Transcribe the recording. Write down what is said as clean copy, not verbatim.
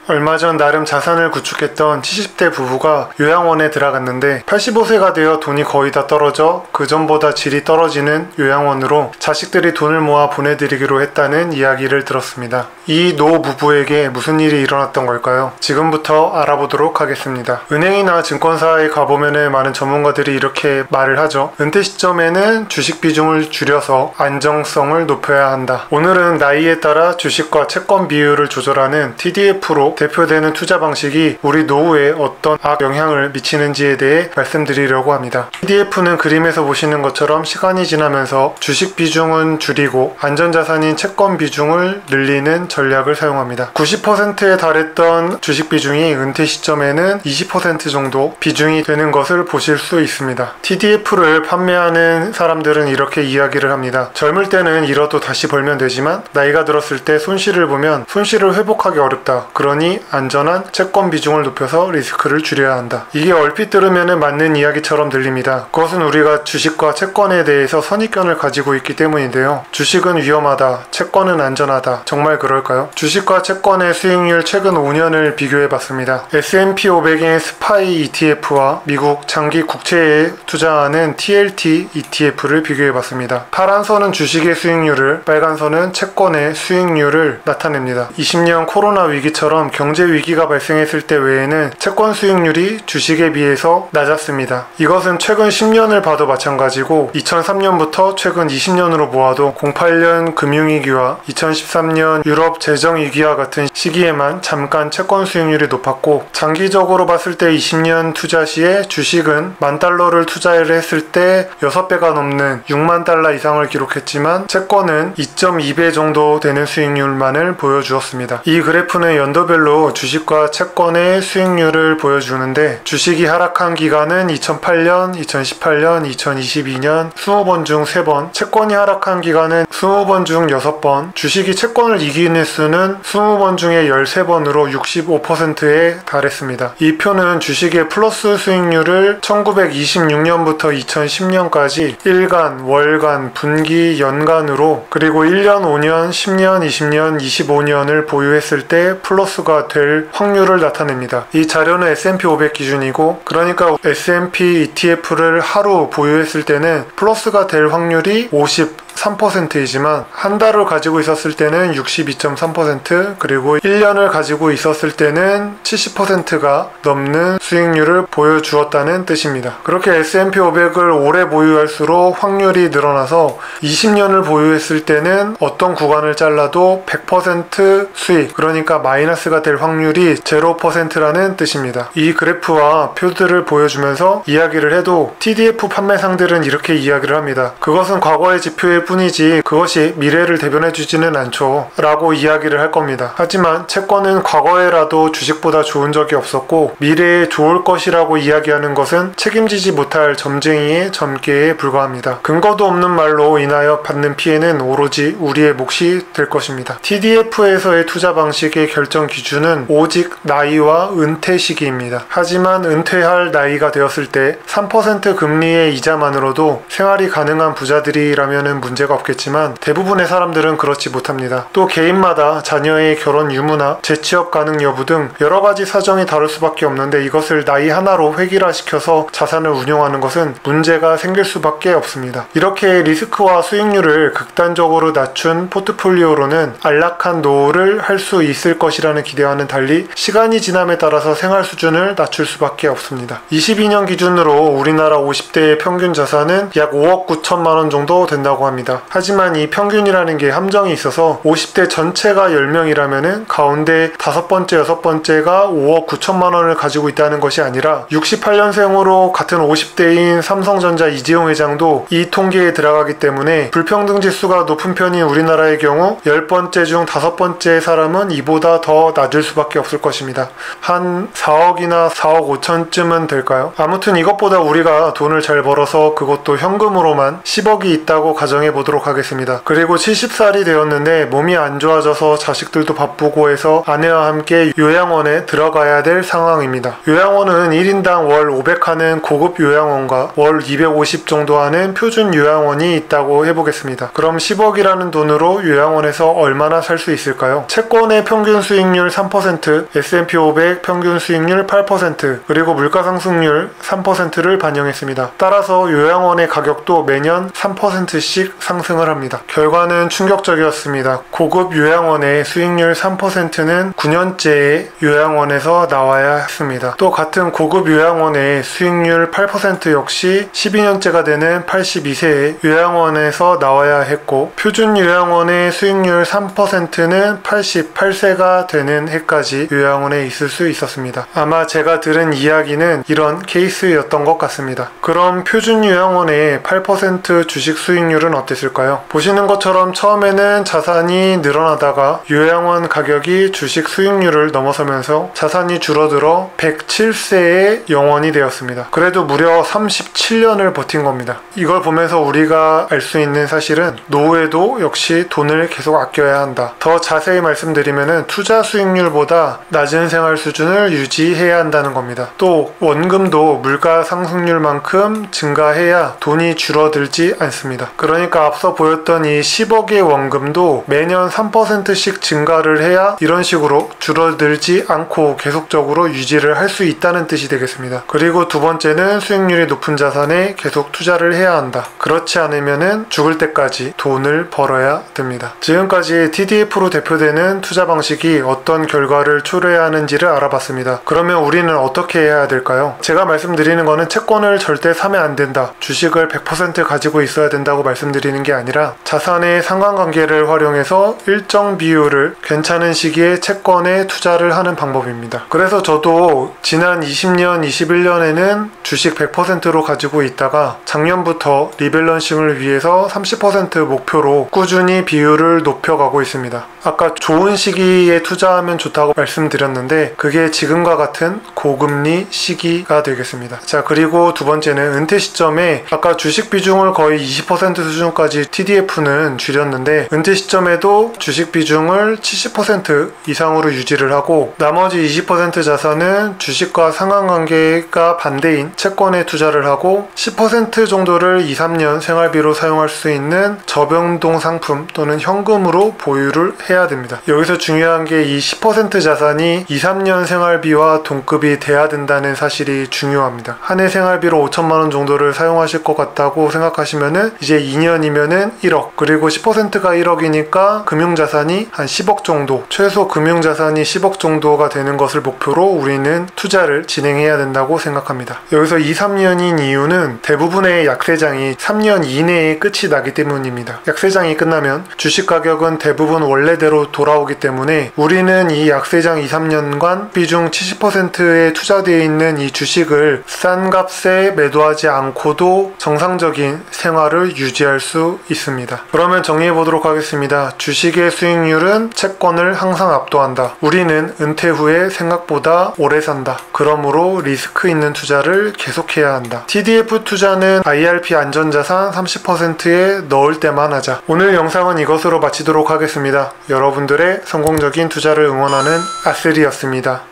얼마 전 나름 자산을 구축했던 70대 부부가 요양원에 들어갔는데 85세가 되어 돈이 거의 다 떨어져 그 전보다 질이 떨어지는 요양원으로 자식들이 돈을 모아 보내드리기로 했다는 이야기를 들었습니다. 이 노 부부에게 무슨 일이 일어났던 걸까요? 지금부터 알아보도록 하겠습니다. 은행이나 증권사에 가보면 많은 전문가들이 이렇게 말을 하죠. 은퇴 시점에는 주식 비중을 줄여서 안정성을 높여야 한다. 오늘은 나이에 따라 주식과 채권 비율을 조절하는 TDF로 대표되는 투자 방식이 우리 노후에 어떤 악영향을 미치는지에 대해 말씀드리려고 합니다. TDF는 그림에서 보시는 것처럼 시간이 지나면서 주식 비중은 줄이고 안전자산인 채권 비중을 늘리는 전략을 사용합니다. 90%에 달했던 주식 비중이 은퇴 시점에는 20% 정도 비중이 되는 것을 보실 수 있습니다. TDF를 판매하는 사람들은 이렇게 이야기를 합니다. 젊을 때는 잃어도 다시 벌면 되지만 나이가 들었을 때 손실을 보면 손실을 회복하기 어렵다. 그러니 안전한 채권 비중을 높여서 리스크를 줄여야 한다. 이게 얼핏 들으면 맞는 이야기처럼 들립니다. 그것은 우리가 주식과 채권에 대해서 선입견을 가지고 있기 때문인데요. 주식은 위험하다, 채권은 안전하다. 정말 그럴까요? 주식과 채권의 수익률 최근 5년을 비교해봤습니다. S&P 500인 스파이 ETF와 미국 장기 국채에 투자하는 TLT ETF를 비교해봤습니다. 파란 선은 주식의 수익률을, 빨간 선은 채권의 수익률을 나타냅니다. 20년 코로나 위기처럼 경제 위기가 발생했을 때 외에는 채권 수익률이 주식에 비해서 낮았습니다. 이것은 최근 10년을 봐도 마찬가지고 2003년부터 최근 20년으로 보아도 08년 금융위기와 2013년 유럽 재정위기와 같은 시기에만 잠깐 채권 수익률이 높았고 장기적으로 봤을 때 20년 투자 시에 주식은 $10,000를 투자를 했을 때 6배가 넘는 $60,000 이상을 기록했지만 채권은 2.2배 정도 되는 수익률만을 보여주었습니다. 이 그래프는 연도별로 주식과 채권의 수익률을 보여주는데 주식이 하락한 기간은 2008년, 2018년, 2022년 20번 중 3번, 채권이 하락한 기간은 20번 중 6번, 주식이 채권을 이기는 수는 20번 중에 13번으로 65%에 달했습니다. 이 표는 주식의 플러스 수익률을 1926년부터 2010년까지 일간, 월간, 분기, 연간으로 그리고 1년, 5년, 10년, 20년, 25년을 보유했을 때 플러스가 될 확률을 나타냅니다. 이 자료는 S&P 500 기준이고 그러니까 S&P ETF를 하루 보유했을 때는 플러스가 될 확률이 53%이지만 한 달을 가지고 있었을 때는 62.3% 그리고 1년을 가지고 있었을 때는 70%가 넘는 수익률을 보여주었다는 뜻입니다. 그렇게 S&P 500을 오래 보유할수록 확률이 늘어나서 20년을 보유했을 때는 어떤 구간을 잘라도 100% 수익, 그러니까 마이너스가 될 확률이 0%라는 뜻입니다. 이 그래프와 표들을 보여주면서 이야기를 해도 TDF 판매상들은 이렇게 이야기를 합니다. 그것은 과거의 지표일 뿐이지 그것이 미래를 대변해주지는 않죠 라고 이야기를 할 겁니다. 하지만 채권은 과거에라도 주식보다 좋은 적이 없었고 미래에 좋을 것이라고 이야기하는 것은 책임지지 못할 점쟁이의 점괘에 불과합니다. 근거도 없는 말로 인하여 받는 피해는 오로지 우리의 몫이 될 것입니다. TDF에서의 투자 방식의 결정 기준은 오직 나이와 은퇴 시기입니다. 하지만 은퇴할 나이가 되었을 때 3% 금리의 이자만으로도 생활이 가능한 부자들이라면 문제가 없겠지만 대부분의 사람들은 그렇지 못합니다. 또 개인마다 자녀의 결혼 유무나 재취업 가능 여부 등 여러가지 사정이 다를 수밖에 없는데 이것을 나이 하나로 획일화시켜서 자산을 운용하는 것은 문제가 생길 수밖에 없습니다. 이렇게 리스크와 수익률을 극단적으로 낮춘 포트폴리오로는 안락한 노후를 할 수 있을 것이라는 기대와는 달리 시간이 지남에 따라서 생활 수준을 낮출 수밖에 없습니다. 22년 기준으로 우리나라 50대의 평균 자산은 약 5억 9천만 원 정도 된다고 합니다. 하지만 이 평균이라는 게 함정이 있어서 50대 전체가 10명이라면 가운데 5번째, 6번째가 5억 9천만 원을 가지고 있다는 것이 아니라 68년생으로 같은 50대인 삼성전자 이재용 회장도 이 통계에 들어가기 때문에 불평등 지수가 높은 편인 우리나라의 경우 10번째 중 5번째 사람은 이보다 더 낮을 수밖에 없을 것입니다. 한 4억이나 4억 5천쯤은 될까요? 아무튼 이것보다 우리가 돈을 잘 벌어서 그것도 현금으로만 10억이 있다고 가정해 정해 보도록 하겠습니다. 그리고 70살이 되었는데 몸이 안 좋아져서 자식들도 바쁘고 해서 아내와 함께 요양원에 들어가야 될 상황입니다. 요양원은 1인당 월 500 하는 고급 요양원과 월 250 정도 하는 표준 요양원이 있다고 해보겠습니다. 그럼 10억이라는 돈으로 요양원에서 얼마나 살 수 있을까요? 채권의 평균 수익률 3%, S&P 500 평균 수익률 8%, 그리고 물가상승률 3%를 반영했습니다. 따라서 요양원의 가격도 매년 3%씩 상승을 합니다. 결과는 충격적이었습니다. 고급 요양원의 수익률 3%는 9년째에 요양원에서 나와야 했습니다. 또 같은 고급 요양원의 수익률 8% 역시 12년째가 되는 82세에 요양원에서 나와야 했고, 표준 요양원의 수익률 3%는 88세가 되는 해까지 요양원에 있을 수 있었습니다. 아마 제가 들은 이야기는 이런 케이스였던 것 같습니다. 그럼 표준 요양원의 8% 주식 수익률은 어땠을까요? 보시는 것처럼 처음에는 자산이 늘어나다가 요양원 가격이 주식 수익률을 넘어서면서 자산이 줄어들어 107세에 영원이 되었습니다. 그래도 무려 37년을 버틴 겁니다. 이걸 보면서 우리가 알 수 있는 사실은 노후에도 역시 돈을 계속 아껴야 한다. 더 자세히 말씀드리면 투자 수익률보다 낮은 생활 수준을 유지해야 한다는 겁니다. 또 원금도 물가 상승률만큼 증가해야 돈이 줄어들지 않습니다. 그러니까 앞서 보였던 이 10억의 원금도 매년 3%씩 증가를 해야 이런 식으로 줄어들지 않고 계속적으로 유지를 할 수 있다는 뜻이 되겠습니다. 그리고 두 번째는 수익률이 높은 자산에 계속 투자를 해야 한다. 그렇지 않으면은 죽을 때까지 돈을 벌어야 됩니다. 지금까지 TDF로 대표되는 투자 방식이 어떤 결과를 초래하는지를 알아봤습니다. 그러면 우리는 어떻게 해야 될까요? 제가 말씀드리는 거는 채권을 절대 사면 안 된다, 주식을 100% 가지고 있어야 된다고 말씀드리는 게 아니라 자산의 상관관계를 활용해서 일정 비율을 괜찮은 시기에 채권에 투자를 하는 방법입니다. 그래서 저도 지난 20년, 21년에는 주식 100%로 가지고 있다가 작년부터 리밸런싱을 위해서 30% 목표로 꾸준히 비율을 높여가고 있습니다. 아까 좋은 시기에 투자하면 좋다고 말씀드렸는데 그게 지금과 같은 고금리 시기가 되겠습니다. 자, 그리고 두 번째는 은퇴 시점에 아까 주식 비중을 거의 20% 수준까지 TDF는 줄였는데 은퇴 시점에도 주식 비중을 70% 이상으로 유지를 하고 나머지 20% 자산은 주식과 상관관계가 반대인 채권에 투자를 하고 10% 정도를 2, 3년 생활비로 사용할 수 있는 저변동 상품 또는 현금으로 보유를 해야 됩니다. 여기서 중요한 게 이 10% 자산이 2, 3년 생활비와 동급이 돼야 된다는 사실이 중요합니다. 한 해 생활비로 5천만 원 정도를 사용하실 것 같다고 생각하시면은 이제 2년이면은 1억, 그리고 10%가 1억이니까 금융자산이 한 10억 정도, 최소 금융자산이 10억 정도가 되는 것을 목표로 우리는 투자를 진행해야 된다고 생각합니다. 여기서 2, 3년인 이유는 대부분의 약세장이 3년 이내에 끝이 나기 때문입니다. 약세장이 끝나면 주식 가격은 대부분 원래대로 돌아오기 때문에 우리는 이 약세장 2, 3년간 비중 70%에 투자되어 있는 이 주식을 싼 값에 매도하지 않고도 정상적인 생활을 유지할 수 있습니다. 그러면 정리해 보도록 하겠습니다. 주식의 수익률은 채권을 항상 압도한다. 우리는 은퇴 후에 생각보다 오래 산다. 그러므로 리스크 있는 투자를 계속해야 한다. TDF 투자는 IRP 안전자산 30%에 넣을 때만 하자. 오늘 영상은 이것으로 마치도록 하겠습니다. 여러분들의 성공적인 투자를 응원하는 아슬이었습니다.